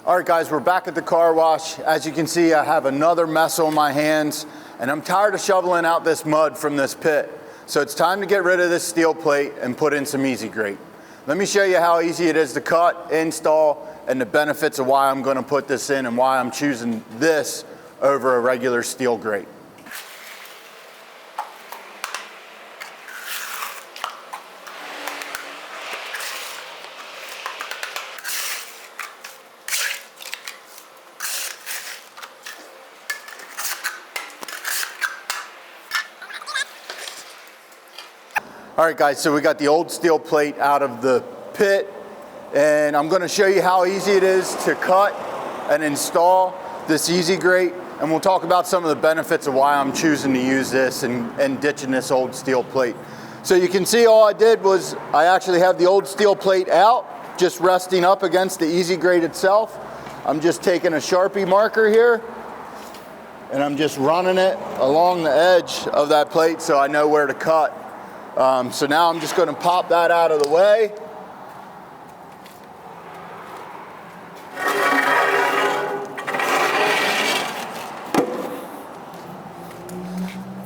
All right guys, we're back at the car wash. As you can see, I have another mess on my hands and I'm tired of shoveling out this mud from this pit. So it's time to get rid of this steel plate and put in some EZ-Grate. Let me show you how easy it is to cut, install, and the benefits of why I'm going to put this in and why I'm choosing this over a regular steel grate. All right guys, so we got the old steel plate out of the pit and I'm going to show you how easy it is to cut and install this EZ-Grate, and we'll talk about some of the benefits of why I'm choosing to use this and ditching this old steel plate. So you can see all I did was I actually have the old steel plate out, just resting up against the EZ-Grate itself. I'm just taking a Sharpie marker here and I'm just running it along the edge of that plate so I know where to cut. So now I'm just going to pop that out of the way.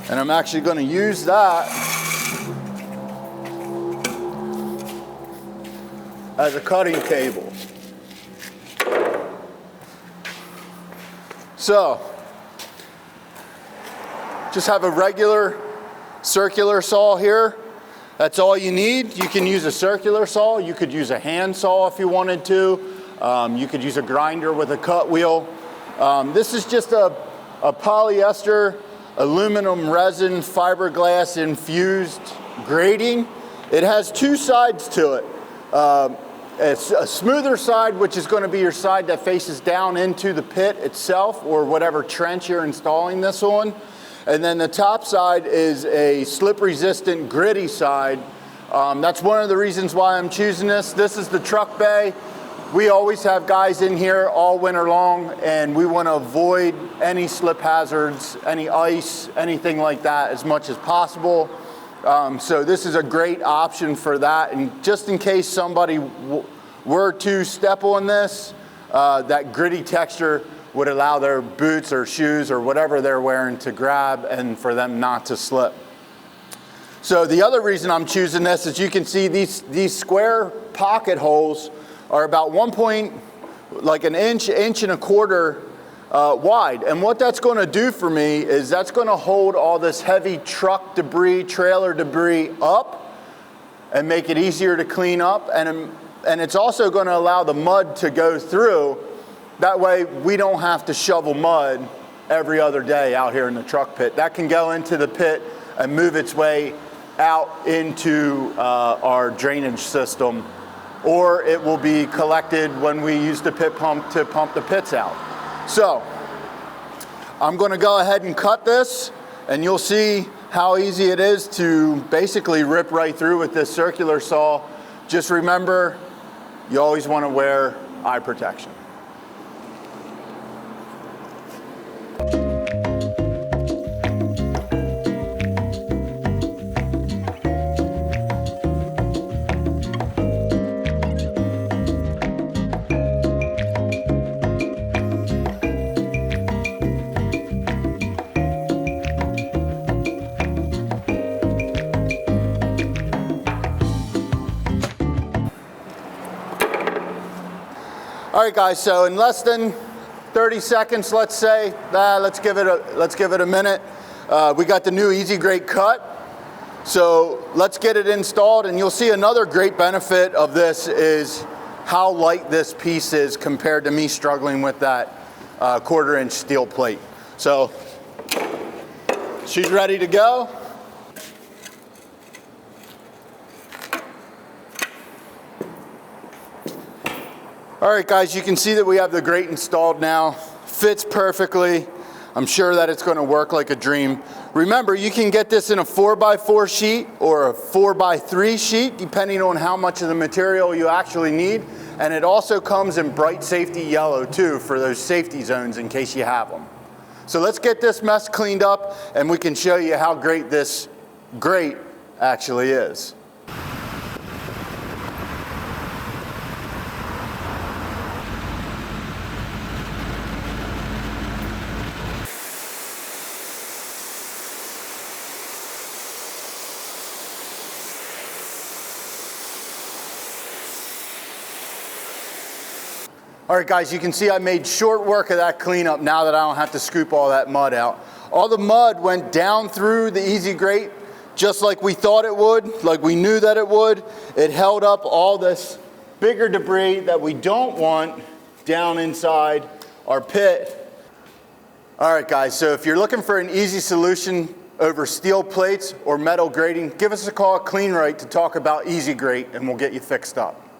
And I'm actually going to use that as a cutting table. So, just have a regular circular saw here. That's all you need. You can use a circular saw. You could use a hand saw if you wanted to. You could use a grinder with a cut wheel. This is just a polyester aluminum resin fiberglass infused grating. It has two sides to it. It's a smoother side, which is going to be your side that faces down into the pit itself or whatever trench you're installing this on. And then the top side is a slip resistant gritty side. That's one of the reasons why I'm choosing this. This is the truck bay. We always have guys in here all winter long and we want to avoid any slip hazards, any ice, anything like that as much as possible. So this is a great option for that. And just in case somebody were to step on this, that gritty texture would allow their boots or shoes or whatever they're wearing to grab and for them not to slip. So the other reason I'm choosing this is you can see these square pocket holes are about like an inch and a quarter wide. And what that's going to do for me is that's going to hold all this heavy truck debris, trailer debris up and make it easier to clean up. And it's also going to allow the mud to go through. That way we don't have to shovel mud every other day out here in the truck pit. That can go into the pit and move its way out into our drainage system, or it will be collected when we use the pit pump to pump the pits out. So I'm going to go ahead and cut this and you'll see how easy it is to basically rip right through with this circular saw. Just remember, you always want to wear eye protection. All right guys, so in less than 30 seconds, let's say, let's give it a minute. We got the new EZ-Grate cut. So let's get it installed, and you'll see another great benefit of this is how light this piece is compared to me struggling with that 1/4 inch steel plate. So she's ready to go. All right guys, you can see that we have the grate installed now. Fits perfectly. I'm sure that it's going to work like a dream. Remember, you can get this in a 4x4 sheet or a 4x3 sheet, depending on how much of the material you actually need. And it also comes in bright safety yellow too, for those safety zones in case you have them. So let's get this mess cleaned up and we can show you how great this grate actually is. All right guys, you can see I made short work of that cleanup now that I don't have to scoop all that mud out. All the mud went down through the EZ-Grate just like we thought it would, like we knew that it would. It held up all this bigger debris that we don't want down inside our pit. All right guys, so if you're looking for an easy solution over steel plates or metal grating, give us a call at Kleen-Rite to talk about EZ-Grate and we'll get you fixed up.